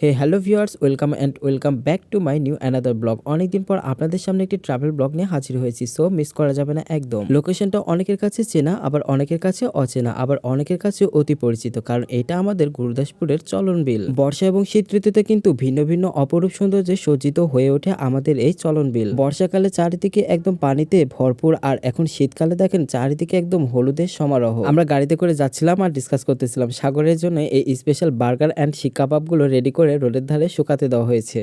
Hello viewers, welcome back to my new another blog. অনেকদিন পর আপনাদের সামনে একটি ট্রাভেল ব্লগ নিয়ে হাজির হয়েছি। সো মিস করা যাবে না একদম। লোকেশনটা অনেকের কাছে চেনা, আবার অনেকের কাছে অচেনা, আবার অনেকের কাছে অতি পরিচিত, কারণ এটা আমাদের গুরুদাসপুরের চলন বিল। বর্ষা এবং শীত ঋতুতে কিন্তু ভিন্ন ভিন্ন অপরূপ সৌন্দর্যে সজ্জিত হয়ে ওঠে আমাদের এই চলন বিল। বর্ষাকালে চারিদিকে একদম পানিতে ভরপুর, আর এখন শীতকালে দেখেন চারিদিকে একদম হলুদের সমারোহ। আমরা গাড়িতে করে যাচ্ছিলাম আর ডিসকাস করতেছিলাম সাগরের জন্য এই স্পেশাল বার্গার অ্যান্ড শিক কাবাবগুলো রেডি করে রোডের ধারে শুকাতে দেওয়া হয়েছে।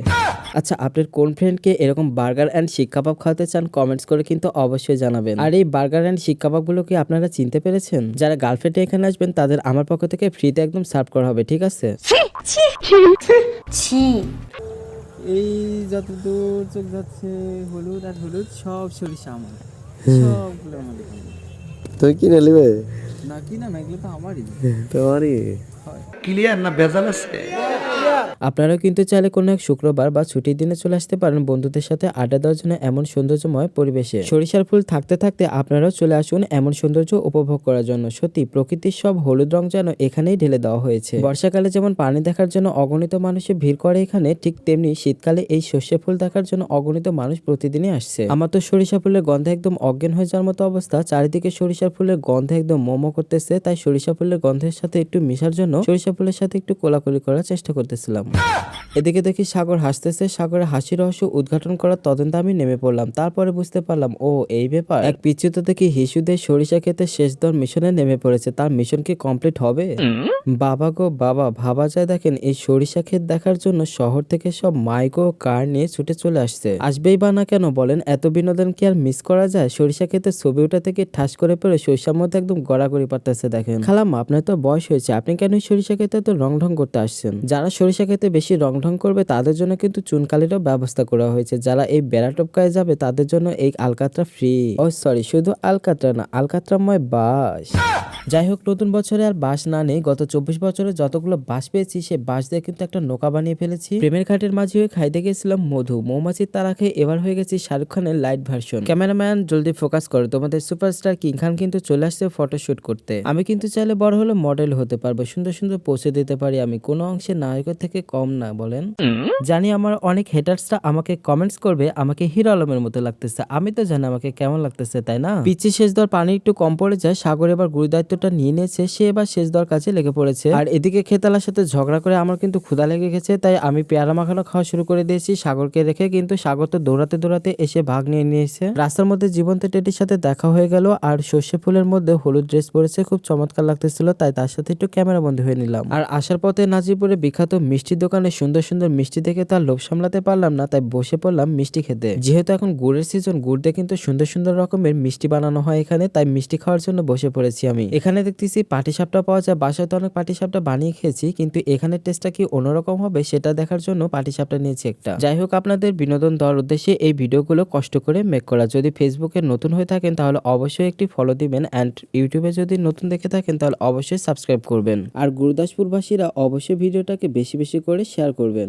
আচ্ছা, আপনার কোন ফ্রেন্ডকে এরকম বার্গার অ্যান্ড শিক কাবাব খাওয়াতে চান কমেন্টস করে কিন্তু অবশ্যই জানাবেন। আর এই বার্গার অ্যান্ড শিক কাবাবগুলো কি আপনারা চিনতে পেরেছেন? যারা গার্লফ্রেন্ড এখানে আসবেন তাদের আমার পক্ষ থেকে ফ্রিতে একদম সার্ভ করা হবে, ঠিক আছে? এই যত দূর চোখ যাচ্ছে হলুদ আর হলুদ, সব সরিষা আমার, সবগুলো আমাদের। তুই কিনে নিবে? না কিনা না, এগুলো তো আমারই। তোমারই ক্লিয়ার না ভেজাল আছে? আপনারাও কিন্তু চাইলে কোনো এক শুক্রবার বা ছুটির দিনে চলে আসতে পারেন বন্ধুদের সাথে আড্ডা দেওয়ার জন্য এমন সৌন্দর্যময় পরিবেশে। সরিষার ফুল থাকতে থাকতে আপনারাও চলে আসুন এমন সৌন্দর্য উপভোগ করার জন্য। সত্যি প্রকৃতির সব হলুদ রং যেন এখানেই ঢেলে দেওয়া হয়েছে। বর্ষাকালে যেমন পানি দেখার জন্য অগণিত মানুষের ভিড় করে এখানে, ঠিক তেমনি শীতকালে এই সর্ষে ফুল দেখার জন্য অগণিত মানুষ প্রতিদিনই আসছে। আমার তো সরিষা ফুলের গন্ধে একদম অজ্ঞান হয়ে যাওয়ার মতো অবস্থা। চারিদিকে সরিষার ফুলের গন্ধে একদম মোমো করতেছে, তাই সরিষা ফুলের গন্ধের সাথে একটু মিশার জন্য সরিষা ফুলের সাথে একটু কোলাকুলি করার চেষ্টা করতেছিলাম। এদিকে দেখি সাগর হাসতেছে। সাগরের হাসি রহস্য উদ্ঘাটন করার তদন্তে আমি নেমে পড়লাম। তারপরে বুঝতে পারলাম ও এই ব্যাপার। এক পিচ্ছিত দেখি হিসুদের সরিষা খেতে শেষ দর মিশনে নেমে পড়েছে। তার মিশন কি কমপ্লিট হবে? বাবা গো বাবা, ভাবা যায় দেখেন এই সরিষা ক্ষেত দেখার জন্য শহর থেকে সব মাইক ও কার নিয়ে ছুটে চলে আসছে। আসবেই বা না কেন বলেন, এত বিনোদন কি আর মিস করা যায়? সরিষা ক্ষেতে ছবি ওঠা থেকে ঠাস করে পড়ে সরিষার মধ্যে একদম গড়াগড়ি পারতেছে। দেখেন খালাম্মা, আপনার তো বয়স হয়েছে, আপনি কেন সরিষা ক্ষেতে তো রং ঢং করতে আসছেন? যারা সরিষা ক্ষেতে বেশি রং ঢং করবে তাদের জন্য কিন্তু চুনকালিরও ব্যবস্থা করা হয়েছে। যারা এই বেড়া টপকায় যাবে তাদের জন্য এই আলকাতরা ফ্রি। ও সরি, শুধু আলকাতরা না, আলকাতরাময় বাস। যাই হোক, নতুন বছরে আর বাস না নেই। গত 24 বছরে যতগুলো বাস পেয়েছি সে বাস দিয়ে কিন্তু একটা নৌকা বানিয়ে ফেলেছি। প্রেমের ঘাটের মাঝে হয়ে খাইতে গেছিলাম মধু, মৌমাছির তারা খেয়ে এবার হয়ে গেছি শাহরুখ খানের লাইট ভার্সন। ক্যামেরাম্যান জলদি ফোকাস করো, তোমাদের সুপারস্টার কিং খান কিন্তু চলে আসছে ফটোশুট করতে। আমি কিন্তু চাইলে বড় হলে মডেল হতে পারবো, সুন্দর সুন্দর পৌঁছে দিতে পারি। আমি কোনো অংশে নায়কের থেকে কম না বলেন। জানি আমার অনেক হেটার্সরা আমাকে কমেন্টস করবে আমাকে হিরো আলমের মতো লাগতেছে। আমি তো জানি আমাকে কেমন লাগতেছে, তাই না? পিচি শেষ দর পানি একটু কম পড়ে যায়। সাগর এবার গুরু দায়িত্বটা নিয়ে নিয়েছে, সে এবার শেষ দর কাছে লেগে পড়েছে। আর এদিকে খেতালার সাথে ঝগড়া করে আমার কিন্তু ক্ষুধা লেগে গেছে, তাই আমি পেয়ারা মাখানো খাওয়া শুরু করে দিয়েছি সাগরকে রেখে। কিন্তু সাগর তো দৌড়াতে দৌড়াতে এসে ভাগ নিয়ে নিয়েছে। রাস্তার মধ্যে জীবন্ত টেটির সাথে দেখা হয়ে গেল, আর সর্ষে ফুলের মধ্যে হলুদ ড্রেস পরেছে, খুব চমৎকার লাগতেছিল, তাই তার সাথে একটু ক্যামেরা বন্দী হয়ে নিলাম। আর আসার পথে নাজিরপুরে বিখ্যাত মিষ্টির দোকানে সুন্দর সুন্দর মিষ্টি দেখে তার লোভ সামলাতে পারলাম না, তাই বসে পড়লাম মিষ্টি খেতে। যেহেতু এখন গুড়ের সিজন, গুড় দিয়ে কিন্তু সুন্দর সুন্দর রকমের মিষ্টি বানানো হয় এখানে, তাই মিষ্টি খাওয়ার জন্য বসে পড়েছি আমি। এখানে দেখতেছি পাটিসাপটা পাওয়া যায়। বাসায় তো অনেক পাটিসাপটা বানিয়ে খেয়েছি, কিন্তু এখানের টেস্টটা কি অন্যরকম হবে সেটা দেখার জন্য পাটিসাপটা নিয়েছি একটা। যাই হোক, আপনাদের বিনোদন দেওয়ার উদ্দেশ্যে এই ভিডিওগুলো কষ্ট করে মেক করা। যদি ফেসবুকে নতুন হয়ে থাকেন তাহলে অবশ্যই একটি ফলো দিবেন, অ্যান্ড ইউটিউবে যদি নতুন দেখে থাকেন তাহলে অবশ্যই সাবস্ক্রাইব করবেন। আর গুরুদাসপুরবাসীরা অবশ্যই ভিডিওটাকে বেশি বেশি করে শেয়ার করবেন।